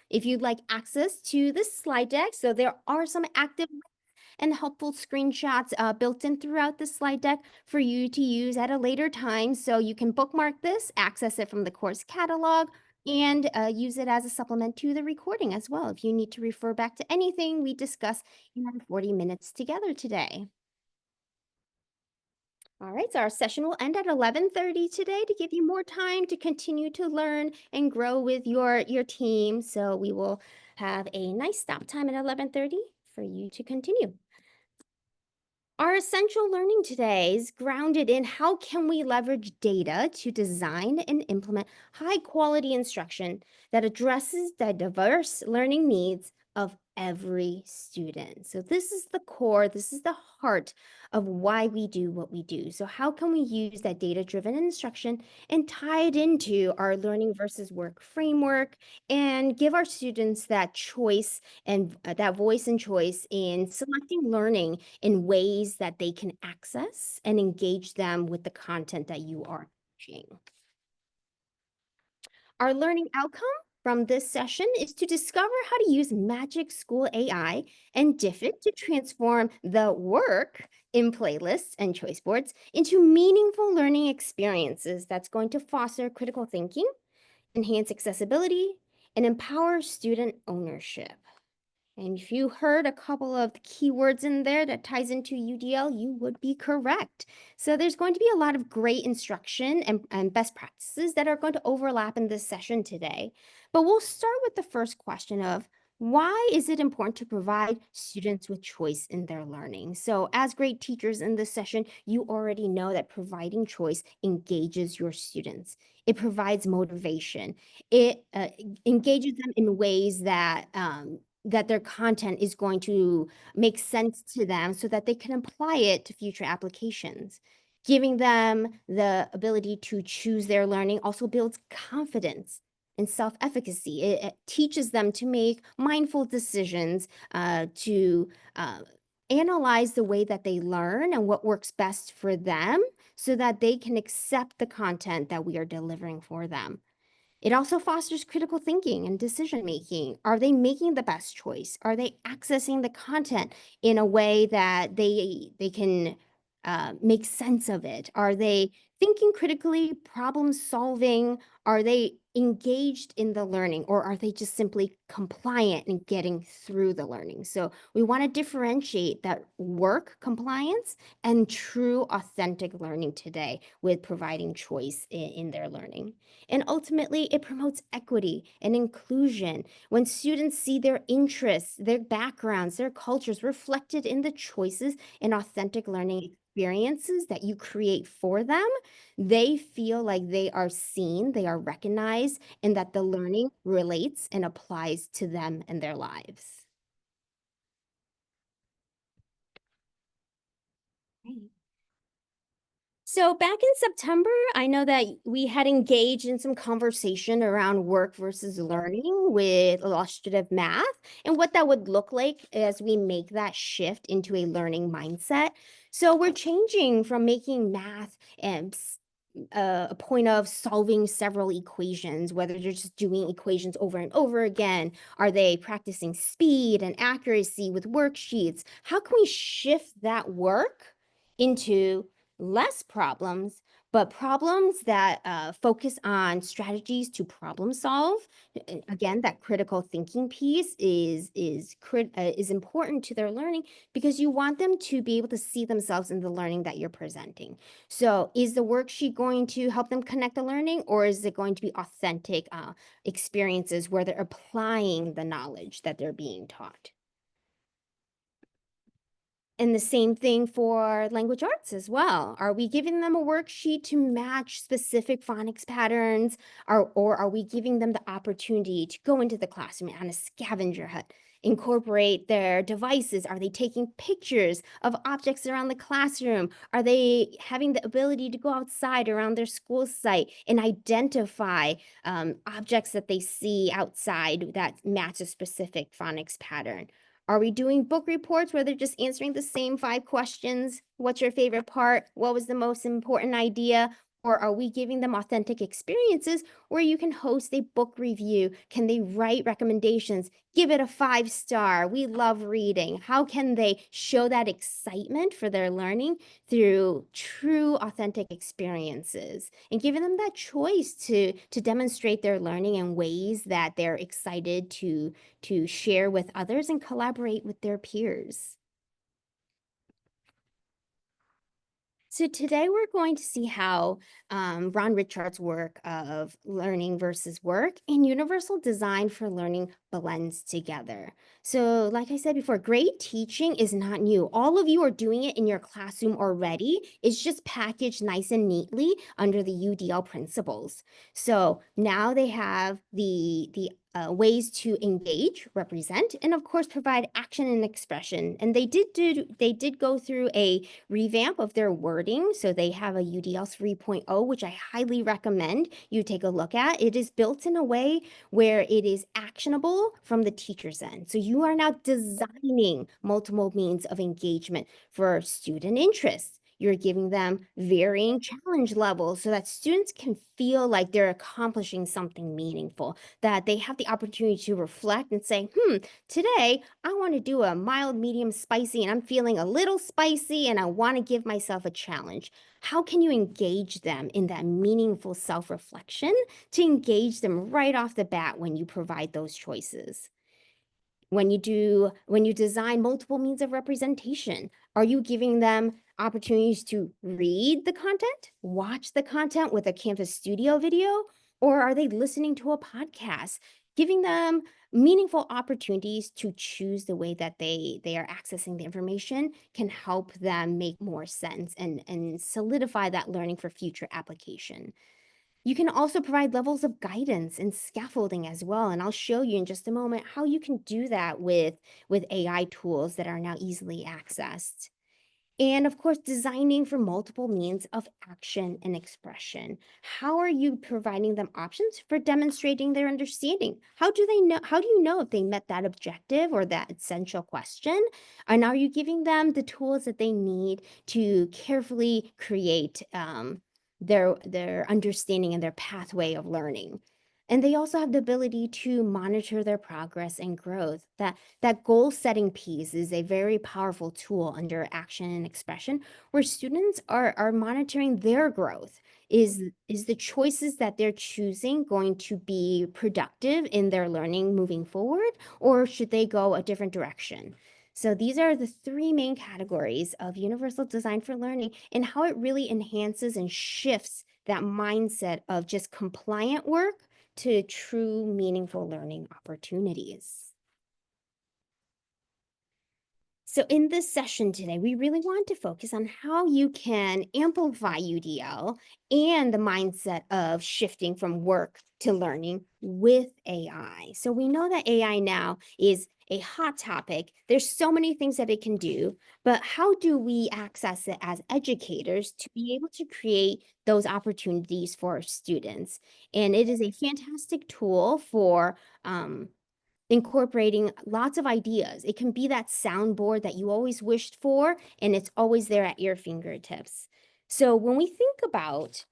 If you'd like access to the slide deck, so there are some active and helpful screenshots built in throughout the slide deck for you to use at a later time. So you can bookmark this, access it from the course catalog, and use it as a supplement to the recording as well if you need to refer back to anything we discuss in our 40 minutes together today. All right, so our session will end at 11:30 today to give you more time to continue to learn and grow with your team. So we will have a nice stop time at 11:30 for you to continue. Our essential learning today is grounded in how can we leverage data to design and implement high quality instruction that addresses the diverse learning needs of every student. So this is the core, this is the heart of why we do what we do. So how can we use that data-driven instruction and tie it into our learning versus work framework and give our students that choice and that voice and choice in selecting learning in ways that they can access and engage them with the content that you are teaching. Our learning outcome from this session is to discover how to use Magic School AI and Diffit to transform the work in playlists and choice boards into meaningful learning experiences that's going to foster critical thinking, enhance accessibility, and empower student ownership. And if you heard a couple of the keywords in there that ties into UDL, you would be correct. So there's going to be a lot of great instruction and best practices that are going to overlap in this session today. But we'll start with the first question of why is it important to provide students with choice in their learning? So as great teachers in this session, you already know that providing choice engages your students. It provides motivation. It engages them in ways that that their content is going to make sense to them so that they can apply it to future applications. Giving them the ability to choose their learning also builds confidence and self-efficacy. It teaches them to make mindful decisions, to analyze the way that they learn and what works best for them so that they can accept the content that we are delivering for them. It also fosters critical thinking and decision making. Are they making the best choice? Are they accessing the content in a way that they can make sense of it? Are they thinking critically, problem solving? Are they engaged in the learning, or are they just simply compliant and getting through the learning? So we want to differentiate that work compliance and true authentic learning today with providing choice in their learning. And ultimately, it promotes equity and inclusion. When students see their interests, their backgrounds, their cultures reflected in the choices and authentic learning experiences that you create for them, they feel like they are seen, they are recognized, and that the learning relates and applies to them and their lives. Right. So back in September, I know that we had engaged in some conversation around work versus learning with illustrative math and what that would look like as we make that shift into a learning mindset. So we're changing from making math and a point of solving several equations, whether you're just doing equations over and over again. Are they practicing speed and accuracy with worksheets? How can we shift that work into less problems, but problems that focus on strategies to problem solve? Again, that critical thinking piece is important to their learning because you want them to be able to see themselves in the learning that you're presenting. So is the worksheet going to help them connect the learning, or is it going to be authentic experiences where they're applying the knowledge that they're being taught? And the same thing for language arts as well. Are we giving them a worksheet to match specific phonics patterns, or are we giving them the opportunity to go into the classroom on a scavenger hunt, incorporate their devices? Are they taking pictures of objects around the classroom? Are they having the ability to go outside around their school site and identify objects that they see outside that match a specific phonics pattern? Are we doing book reports where they're just answering the same 5 questions? What's your favorite part? What was the most important idea? Or are we giving them authentic experiences where you can host a book review? Can they write recommendations? Give it a 5-star. We love reading. How can they show that excitement for their learning through true, authentic experiences and giving them that choice to demonstrate their learning in ways that they're excited to share with others and collaborate with their peers? So today we're going to see how Ron Richard's work of learning versus work and universal design for learning blends together. So like I said before, great teaching is not new. All of you are doing it in your classroom already. It's just packaged nice and neatly under the UDL principles. So now they have the ways to engage, represent, and of course provide action and expression. And they did go through a revamp of their wording. So they have a UDL 3.0, which I highly recommend you take a look at. It is built in a way where it is actionable from the teacher's end. So you are now designing multiple means of engagement for student interests. You're giving them varying challenge levels so that students can feel like they're accomplishing something meaningful, that they have the opportunity to reflect and say, today I want to do a mild, medium, spicy, and I'm feeling a little spicy and I want to give myself a challenge. How can you engage them in that meaningful self-reflection to engage them right off the bat when you provide those choices? When you design multiple means of representation, are you giving them opportunities to read the content, watch the content with a Canvas Studio video, or are they listening to a podcast? Giving them meaningful opportunities to choose the way that they are accessing the information can help them make more sense and solidify that learning for future application. You can also provide levels of guidance and scaffolding as well. And I'll show you in just a moment how you can do that with AI tools that are now easily accessed. And of course, designing for multiple means of action and expression. How are you providing them options for demonstrating their understanding? How do they know? How do you know if they met that objective or that essential question? And are you giving them the tools that they need to carefully create their understanding and their pathway of learning? And they also have the ability to monitor their progress and growth. That goal setting piece is a very powerful tool under action and expression where students are monitoring their growth. Is the choices that they're choosing going to be productive in their learning moving forward, or should they go a different direction? So these are the three main categories of universal design for learning and how it really enhances and shifts that mindset of just compliant work to true meaningful learning opportunities. So in this session today, we really want to focus on how you can amplify UDL and the mindset of shifting from work to learning with AI. So we know that AI now is a hot topic. There's so many things that it can do, but how do we access it as educators to be able to create those opportunities for our students? And it is a fantastic tool for incorporating lots of ideas. It can be that soundboard that you always wished for, and it's always there at your fingertips. So when we think about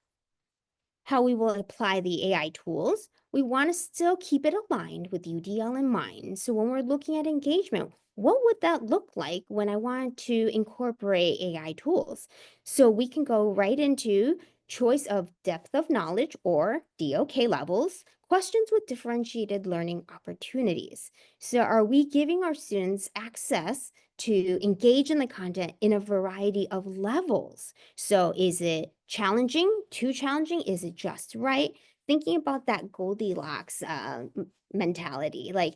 how we will apply the AI tools, we want to still keep it aligned with UDL in mind. So when we're looking at engagement, what would that look like when I want to incorporate AI tools? So we can go right into choice of depth of knowledge or DOK levels, questions with differentiated learning opportunities. So are we giving our students access to engage in the content in a variety of levels? So is it challenging, too challenging? Is it just right? Thinking about that Goldilocks mentality, like,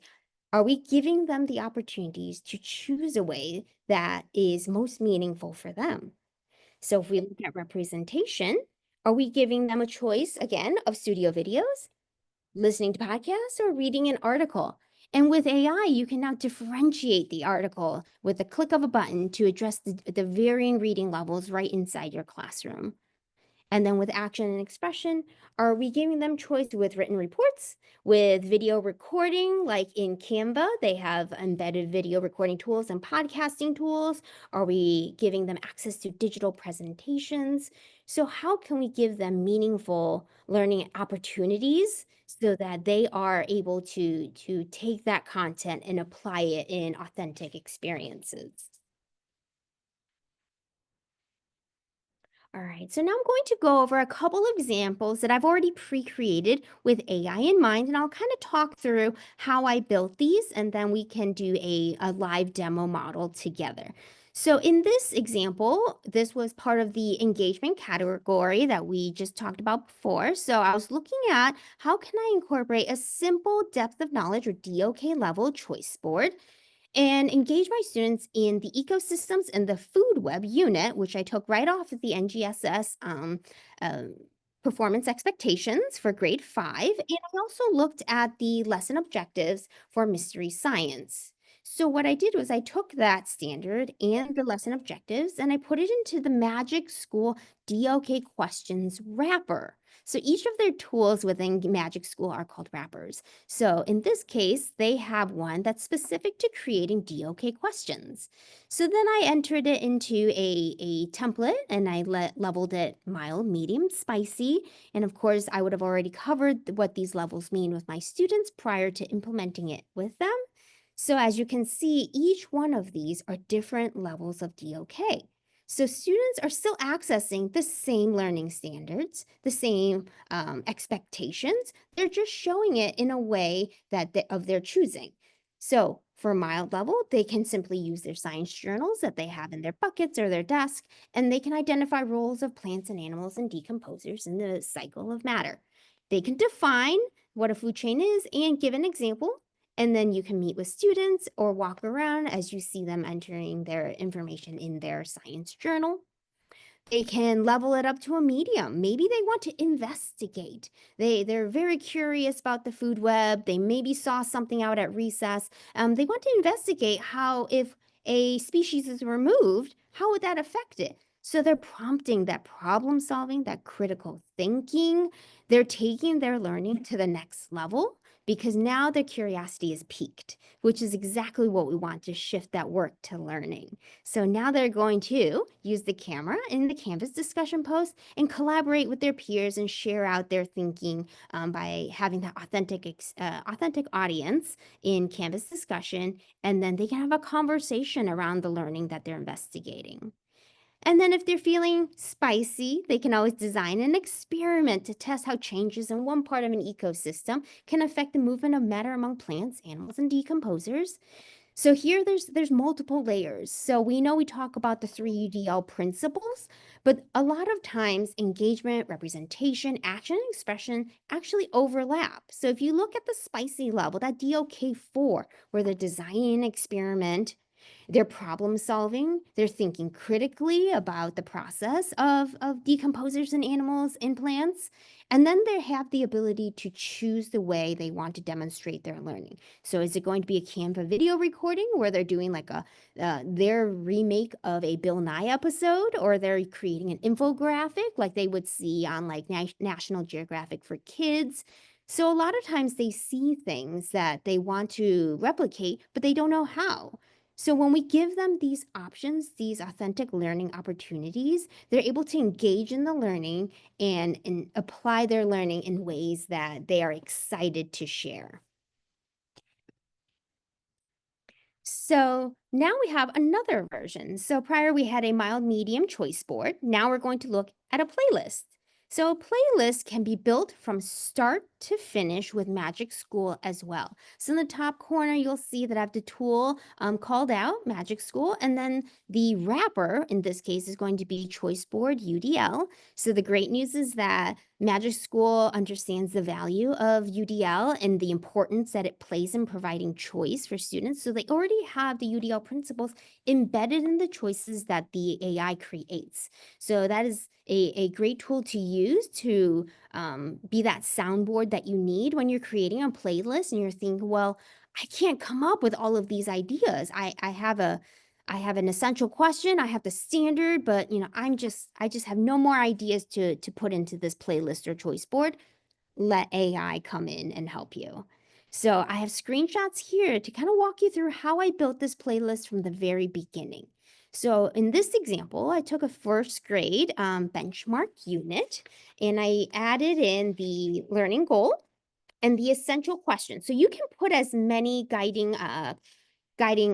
are we giving them the opportunities to choose a way that is most meaningful for them? So if we look at representation, are we giving them a choice again of studio videos, listening to podcasts, or reading an article? And with AI, you can now differentiate the article with a click of a button to address the varying reading levels right inside your classroom. And then with action and expression, are we giving them choice with written reports, with video recording, like in Canva, they have embedded video recording tools and podcasting tools? Are we giving them access to digital presentations? So how can we give them meaningful learning opportunities so that they are able to take that content and apply it in authentic experiences? All right, so now I'm going to go over a couple of examples that I've already pre-created with AI in mind, and I'll kind of talk through how I built these, and then we can do a live demo model together. So in this example, this was part of the engagement category that we just talked about before. So I was looking at how can I incorporate a simple depth of knowledge or DOK level choice board and engage my students in the ecosystems and the food web unit, which I took right off of the NGSS um, performance expectations for grade 5. And I also looked at the lesson objectives for mystery science. So what I did was I took that standard and the lesson objectives and I put it into the Magic School DOK questions wrapper. So each of their tools within Magic School are called wrappers. So in this case, they have one that's specific to creating DOK questions. So then I entered it into a template and I leveled it mild, medium, spicy. And of course, I would have already covered what these levels mean with my students prior to implementing it with them. So as you can see, each one of these are different levels of DOK. So students are still accessing the same learning standards, the same expectations. They're just showing it in a way that of their choosing. So for mild level, they can simply use their science journals that they have in their buckets or their desk, and they can identify roles of plants and animals and decomposers in the cycle of matter. They can define what a food chain is and give an example, and then you can meet with students or walk around as you see them entering their information in their science journal. They can level it up to a medium. Maybe they want to investigate. They're very curious about the food web. They maybe saw something out at recess. They want to investigate how if a species is removed, how would that affect it? So they're prompting that problem solving, that critical thinking. They're taking their learning to the next level because now their curiosity is piqued, which is exactly what we want to shift that work to learning. So now they're going to use the camera in the Canvas discussion post and collaborate with their peers and share out their thinking by having that authentic audience in Canvas discussion. And then they can have a conversation around the learning that they're investigating. And then if they're feeling spicy, they can always design an experiment to test how changes in one part of an ecosystem can affect the movement of matter among plants, animals, and decomposers. So here there's multiple layers. So we know we talk about the 3UDL principles, but a lot of times engagement, representation, action, and expression actually overlap. So if you look at the spicy level, that DOK4, where they're designing an experiment, they're problem solving, they're thinking critically about the process of decomposers in animals and plants, and then they have the ability to choose the way they want to demonstrate their learning. So is it going to be a Canva video recording where they're doing like their remake of a Bill Nye episode, or they're creating an infographic like they would see on like National Geographic for Kids? So a lot of times they see things that they want to replicate, but they don't know how. So when we give them these options, these authentic learning opportunities, they're able to engage in the learning and apply their learning in ways that they are excited to share. So now we have another version. So prior we had a mild medium choice board. Now we're going to look at a playlist. So a playlist can be built from start to finish with Magic School as well. So in the top corner, you'll see that I have the tool called out, Magic School, and then the wrapper, in this case, is going to be Choice Board UDL. So the great news is that Magic School understands the value of UDL and the importance that it plays in providing choice for students. So they already have the UDL principles embedded in the choices that the AI creates. So that is a great tool to use to be that soundboard that you need when you're creating a playlist and you're thinking, well, I can't come up with all of these ideas. I have I have an essential question, I have the standard, but I just have no more ideas to put into this playlist or choice board. Let AI come in and help you. So I have screenshots here to kind of walk you through how I built this playlist from the very beginning. So in this example, I took a first grade benchmark unit and I added in the learning goal and the essential question. So you can put as many guiding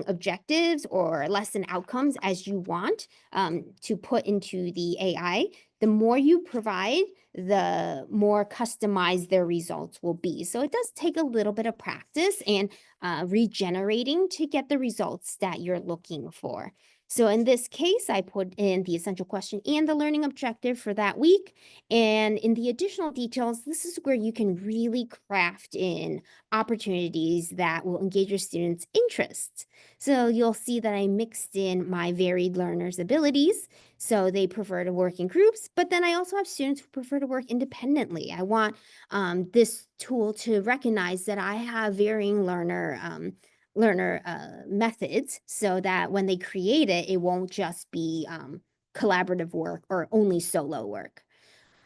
objectives or lesson outcomes as you want to put into the AI. The more you provide, the more customized their results will be. So it does take a little bit of practice and regenerating to get the results that you're looking for. So in this case, I put in the essential question and the learning objective for that week. And in the additional details, this is where you can really craft in opportunities that will engage your students' interests. So you'll see that I mixed in my varied learners' abilities. So they prefer to work in groups, but then I also have students who prefer to work independently. I want this tool to recognize that I have varying learner methods so that when they create it, it won't just be collaborative work or only solo work.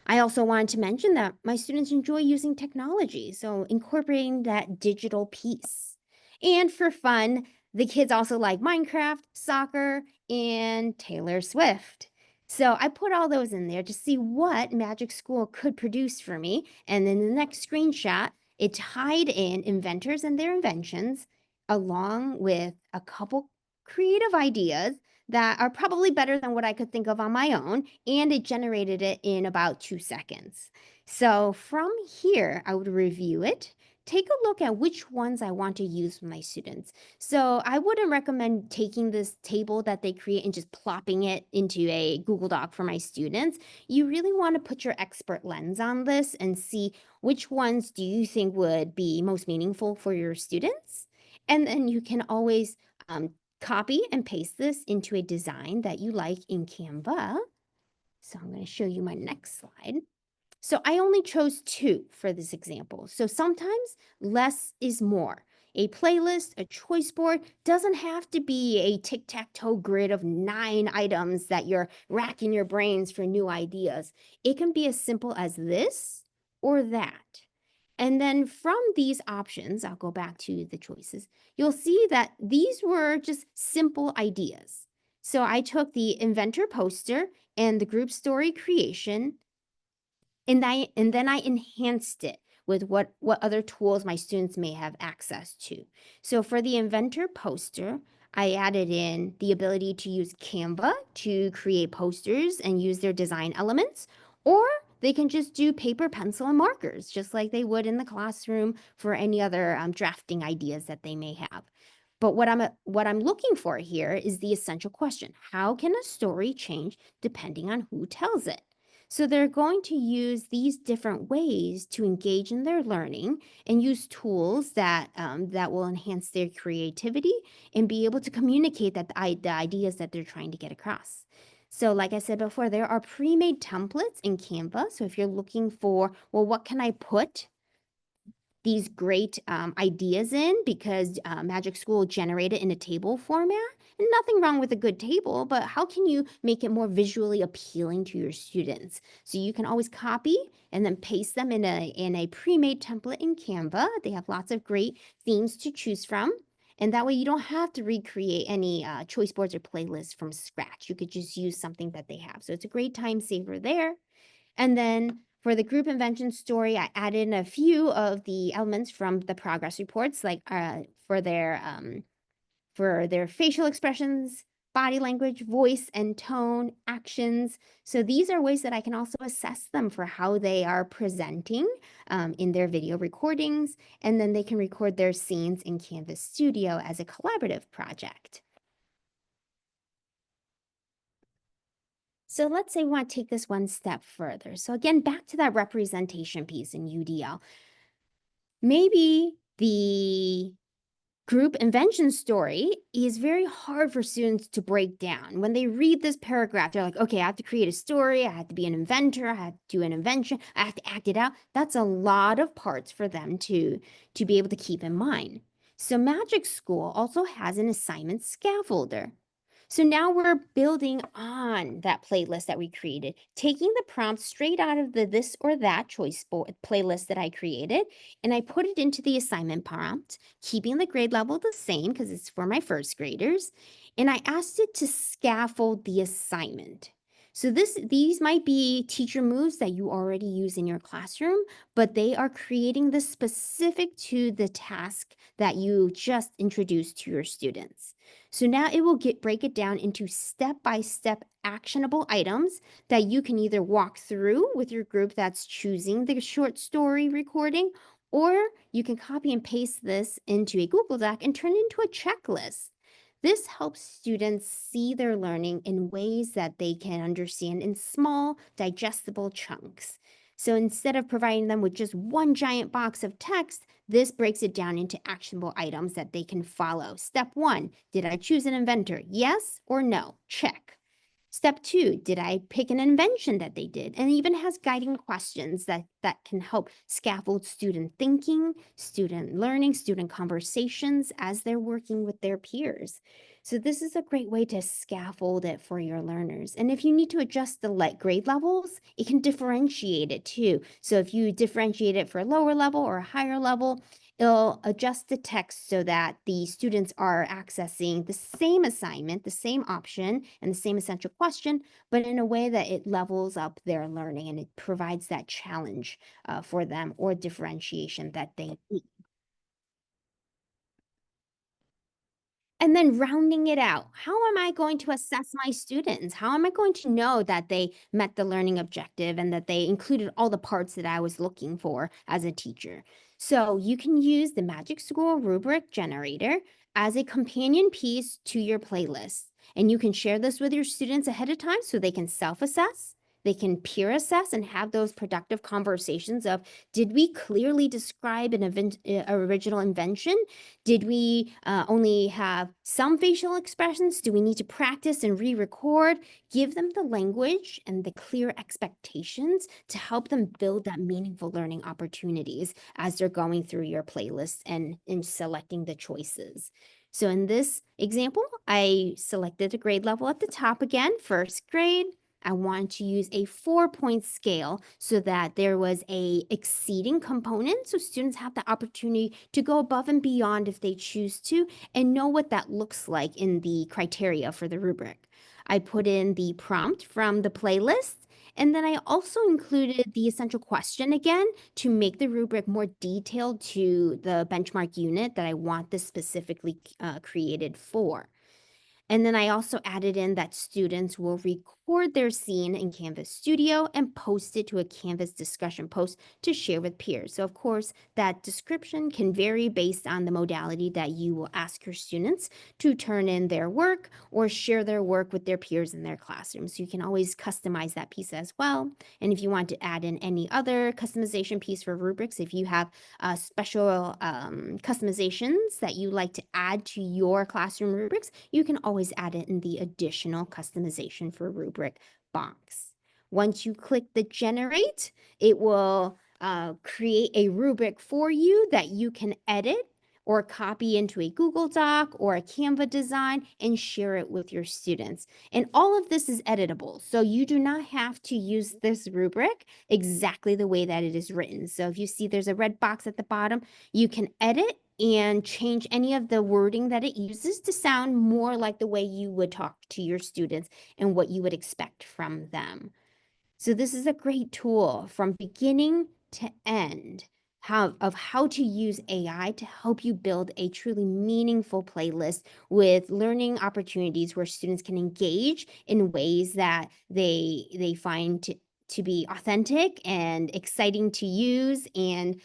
I also wanted to mention that my students enjoy using technology, so incorporating that digital piece. And for fun, the kids also like Minecraft, soccer, and Taylor Swift. So I put all those in there to see what Magic School could produce for me. And in the next screenshot, it tied in inventors and their inventions, along with a couple creative ideas that are probably better than what I could think of on my own, and it generated it in about 2 seconds. So from here, I would review it, take a look at which ones I want to use with my students. So I wouldn't recommend taking this table that they create and just plopping it into a Google Doc for my students. You really want to put your expert lens on this and see which ones do you think would be most meaningful for your students. And then you can always copy and paste this into a design that you like in Canva. So I'm going to show you my next slide. So I only chose 2 for this example. So sometimes less is more. A playlist, a choice board doesn't have to be a tic-tac-toe grid of 9 items that you're racking your brains for new ideas. It can be as simple as this or that. And then from these options, I'll go back to the choices, you'll see that these were just simple ideas. So I took the inventor poster and the group story creation, and then I enhanced it with what other tools my students may have access to. So for the inventor poster, I added in the ability to use Canva to create posters and use their design elements, or they can just do paper, pencil, and markers, just like they would in the classroom for any other drafting ideas that they may have. But what I'm looking for here is the essential question. How can a story change depending on who tells it? So they're going to use these different ways to engage in their learning and use tools that will enhance their creativity and be able to communicate the ideas that they're trying to get across. So like I said before, there are pre-made templates in Canva. So if you're looking for, well, what can I put these great ideas in, because Magic School generated in a table format? And nothing wrong with a good table, but how can you make it more visually appealing to your students? So you can always copy and then paste them in a pre-made template in Canva. They have lots of great themes to choose from. And that way you don't have to recreate any choice boards or playlists from scratch. You could just use something that they have. So it's a great time saver there. And then for the group invention story, I added in a few of the elements from the progress reports, like for their facial expressions, body language, voice and tone, actions. So these are ways that I can also assess them for how they are presenting in their video recordings, and then they can record their scenes in Canvas Studio as a collaborative project. So let's say we want to take this one step further. So again, back to that representation piece in UDL. Maybe the group invention story is very hard for students to break down. When they read this paragraph, they're like, okay, I have to create a story, I have to be an inventor, I have to do an invention, I have to act it out. That's a lot of parts for them to be able to keep in mind. So Magic School also has an assignment scaffolder. So now we're building on that playlist that we created, taking the prompt straight out of the this or that choice board playlist that I created, and I put it into the assignment prompt, keeping the grade level the same because it's for my first graders, and I asked it to scaffold the assignment. So these might be teacher moves that you already use in your classroom, but they are creating this specific to the task that you just introduced to your students. So now it will break it down into step-by-step actionable items that you can either walk through with your group that's choosing the short story recording, or you can copy and paste this into a Google Doc and turn it into a checklist. This helps students see their learning in ways that they can understand in small, digestible chunks. So instead of providing them with just one giant box of text, this breaks it down into actionable items that they can follow. Step 1, did I choose an inventor? Yes or no? Check. Step 2, did I pick an invention that they did? And it even has guiding questions that can help scaffold student thinking, student learning, student conversations as they're working with their peers. So this is a great way to scaffold it for your learners. And if you need to adjust the grade levels, it can differentiate it too. So if you differentiate it for a lower level or a higher level, it'll adjust the text so that the students are accessing the same assignment, the same option, and the same essential question, but in a way that it levels up their learning and it provides that challenge for them or differentiation that they need. And then rounding it out, how am I going to assess my students? How am I going to know that they met the learning objective and that they included all the parts that I was looking for as a teacher? So you can use the Magic School rubric generator as a companion piece to your playlist. And you can share this with your students ahead of time so they can self-assess, they can peer assess and have those productive conversations of, did we clearly describe an original invention? Did we only have some facial expressions? Do we need to practice and re-record? Give them the language and the clear expectations to help them build that meaningful learning opportunities as they're going through your playlist and in selecting the choices. So in this example, I selected a grade level at the top again, first grade. I want to use a 4-point scale so that there was a exceeding component. So students have the opportunity to go above and beyond if they choose to and know what that looks like in the criteria for the rubric. I put in the prompt from the playlist, and then I also included the essential question again to make the rubric more detailed to the benchmark unit that I want this specifically created for. And then I also added in that students will record their scene in Canvas Studio and post it to a Canvas discussion post to share with peers. So of course, that description can vary based on the modality that you will ask your students to turn in their work or share their work with their peers in their classroom. So you can always customize that piece as well. And if you want to add in any other customization piece for rubrics, if you have special customizations that you like to add to your classroom rubrics, you can always add it in the additional customization for rubric box. Once you click the generate, it will create a rubric for you that you can edit or copy into a Google Doc or a Canva design and share it with your students. And all of this is editable, so you do not have to use this rubric exactly the way that it is written. So if you see there's a red box at the bottom, you can edit and change any of the wording that it uses to sound more like the way you would talk to your students and what you would expect from them. So this is a great tool from beginning to end of how to use AI to help you build a truly meaningful playlist with learning opportunities where students can engage in ways that they find to be authentic and exciting to use and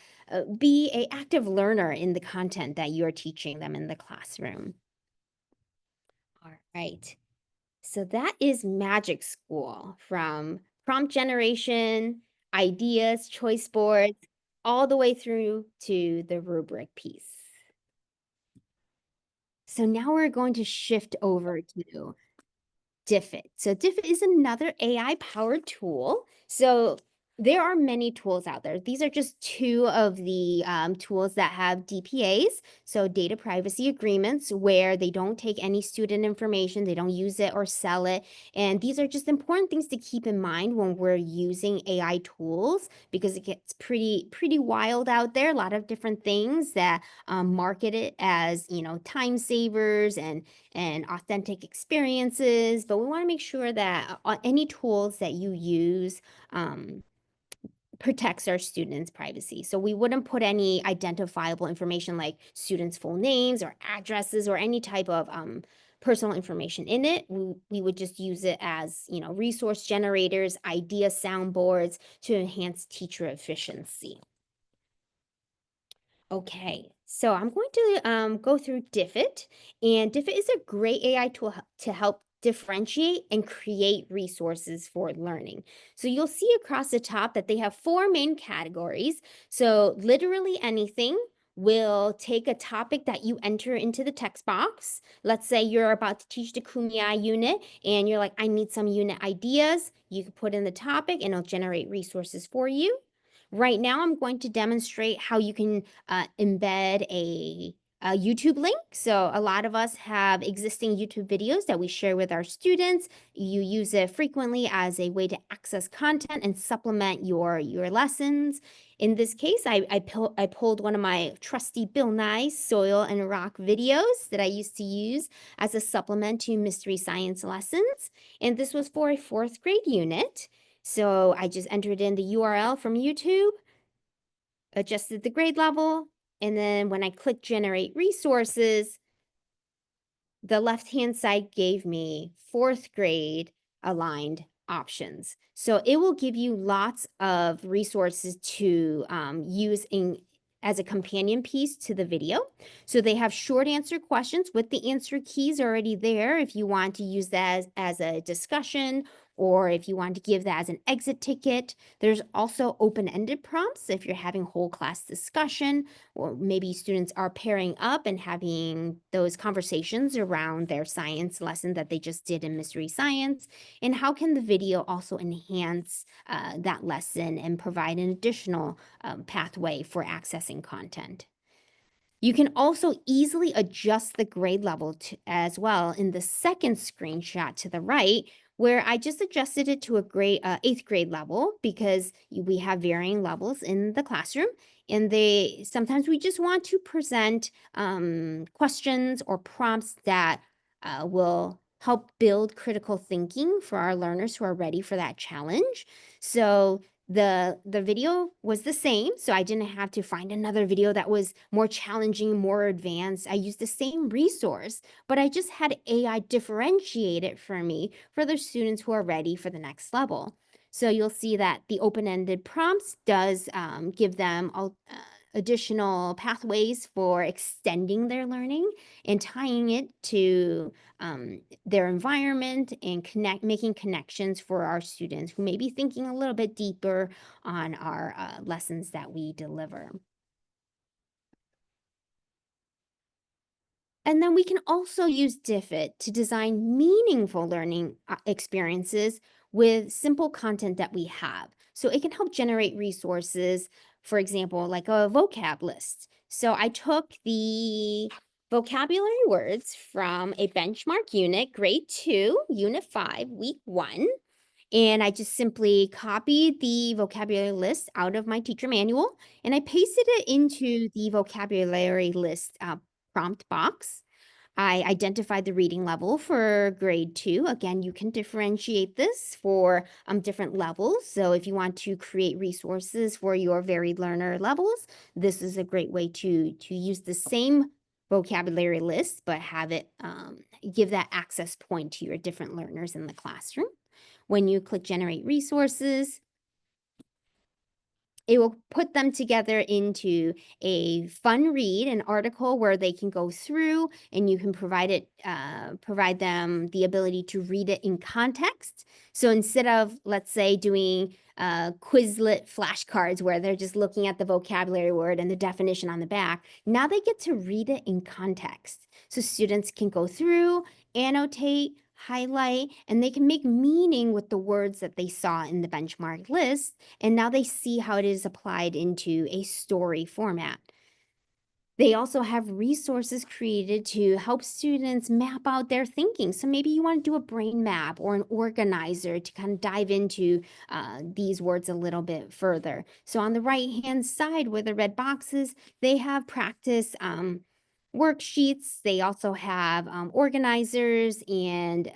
be an active learner in the content that you're teaching them in the classroom. All right. So that is Magic School, from prompt generation, ideas, choice boards, all the way through to the rubric piece. So now we're going to shift over to Diffit. So Diffit is another AI-powered tool. So There are many tools out there. These are just two of the tools that have DPAs, so data privacy agreements, where they don't take any student information, they don't use it or sell it. And these are just important things to keep in mind when we're using AI tools, because it gets pretty wild out there. A lot of different things that market it as, time savers and authentic experiences. But we want to make sure that any tools that you use protects our students' privacy. So we wouldn't put any identifiable information like students' full names or addresses or any type of personal information in it. We would just use it as, resource generators, idea soundboards to enhance teacher efficiency. Okay, so I'm going to go through Diffit, and Diffit is a great AI tool to help differentiate and create resources for learning. So you'll see across the top that they have four main categories. So literally anything will take a topic that you enter into the text box. Let's say you're about to teach the Kumeyaay unit and you're like, I need some unit ideas. You can put in the topic and it'll generate resources for you. Right now, I'm going to demonstrate how you can embed a YouTube link. So a lot of us have existing YouTube videos that we share with our students. You use it frequently as a way to access content and supplement your lessons. In this case, I pulled one of my trusty Bill Nye soil and rock videos that I used to use as a supplement to mystery science lessons. And this was for a fourth grade unit. So I just entered in the URL from YouTube, adjusted the grade level, and then when I click generate resources, the left-hand side gave me fourth grade aligned options. So it will give you lots of resources to use as a companion piece to the video. So they have short answer questions with the answer keys already there if you want to use that as a discussion, or if you want to give that as an exit ticket. There's also open-ended prompts if you're having whole class discussion, or maybe students are pairing up and having those conversations around their science lesson that they just did in mystery science. And how can the video also enhance that lesson and provide an additional pathway for accessing content? You can also easily adjust the grade level as well in the second screenshot to the right, where I just adjusted it to a grade, eighth grade level, because we have varying levels in the classroom. And sometimes we just want to present questions or prompts that will help build critical thinking for our learners who are ready for that challenge. So the video was the same, so I didn't have to find another video that was more challenging, more advanced. I used the same resource, but I just had AI differentiate it for me for the students who are ready for the next level. So you'll see that the open-ended prompts does give them additional pathways for extending their learning and tying it to their environment and making connections for our students who may be thinking a little bit deeper on our lessons that we deliver. And then we can also use Diffit to design meaningful learning experiences with simple content that we have. So it can help generate resources, for example, like a vocab list. So I took the vocabulary words from a benchmark unit, grade 2, unit 5, week 1. And I just simply copied the vocabulary list out of my teacher manual, and I pasted it into the vocabulary list prompt box. I identified the reading level for grade 2. Again, you can differentiate this for different levels. So if you want to create resources for your varied learner levels, this is a great way to use the same vocabulary list, but have it give that access point to your different learners in the classroom. When you click generate resources, it will put them together into a fun read, an article where they can go through, and you can provide them the ability to read it in context. So instead of, let's say, doing Quizlet flashcards where they're just looking at the vocabulary word and the definition on the back, now they get to read it in context. So students can go through, annotate, highlight, and they can make meaning with the words that they saw in the benchmark list. And now they see how it is applied into a story format. They also have resources created to help students map out their thinking. So maybe you want to do a brain map or an organizer to kind of dive into these words a little bit further. So on the right-hand side where the red boxes, they have practice worksheets. They also have organizers and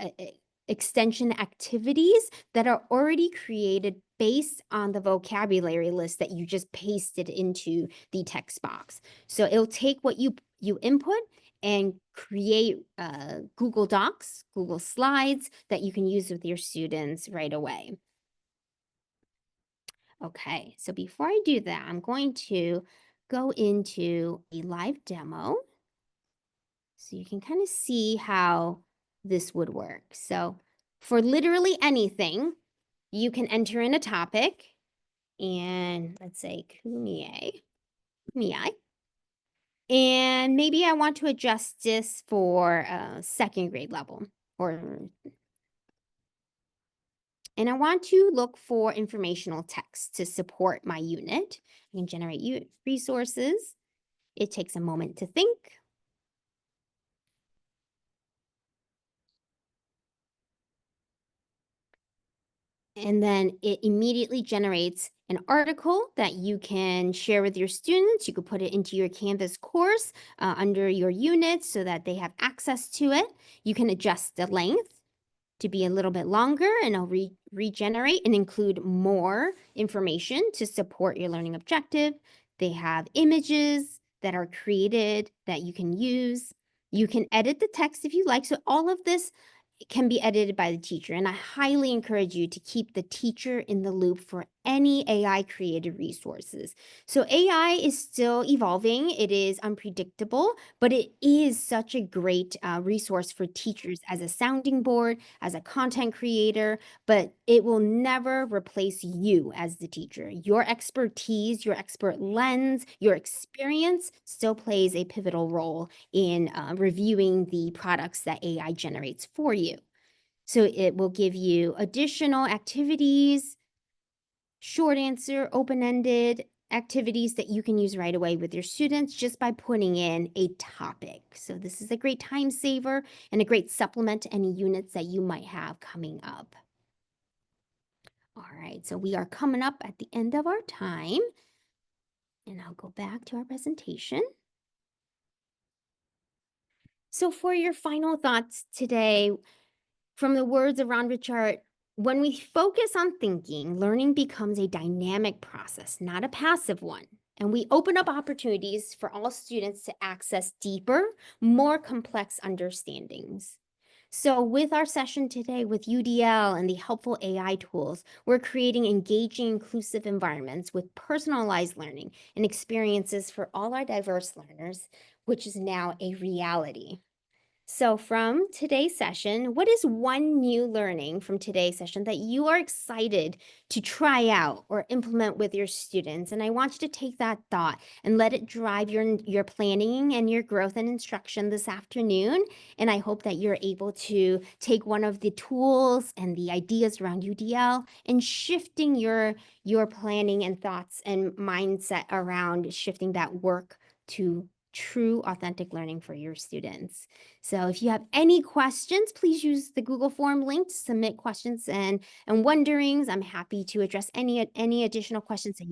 extension activities that are already created based on the vocabulary list that you just pasted into the text box. So it'll take what you input and create Google Docs, Google Slides that you can use with your students right away. Okay, so before I do that, I'm going to go into a live demo so you can kind of see how this would work. So for literally anything, you can enter in a topic and let's say Kumie. And maybe I want to adjust this for second grade level and I want to look for informational text to support my unit. I can generate resources. It takes a moment to think. And then it immediately generates an article that you can share with your students. You could put it into your Canvas course under your unit so that they have access to it. You can adjust the length to be a little bit longer, and I'll regenerate and include more information to support your learning objective. They have images that are created that you can use. You can edit the text if you like. So all of this can be edited by the teacher. And I highly encourage you to keep the teacher in the loop for any AI created resources. So AI is still evolving. It is unpredictable, but it is such a great resource for teachers as a sounding board, as a content creator, but it will never replace you as the teacher. Your expertise, your expert lens, your experience still plays a pivotal role in reviewing the products that AI generates for you. So it will give you additional activities, short answer, open-ended activities that you can use right away with your students just by putting in a topic. So this is a great time saver and a great supplement to any units that you might have coming up. All right, so we are coming up at the end of our time. And I'll go back to our presentation. So for your final thoughts today, from the words of Ron Richart, when we focus on thinking, learning becomes a dynamic process, not a passive one. And we open up opportunities for all students to access deeper, more complex understandings. So with our session today with UDL and the helpful AI tools, we're creating engaging, inclusive environments with personalized learning and experiences for all our diverse learners, which is now a reality. So from today's session, what is one new learning from today's session that you are excited to try out or implement with your students? And I want you to take that thought and let it drive your planning and your growth and instruction this afternoon. And I hope that you're able to take one of the tools and the ideas around UDL and shifting your planning and thoughts and mindset around shifting that work to true authentic learning for your students. So if you have any questions, please use the Google form link to submit questions and wonderings. I'm happy to address any additional questions that you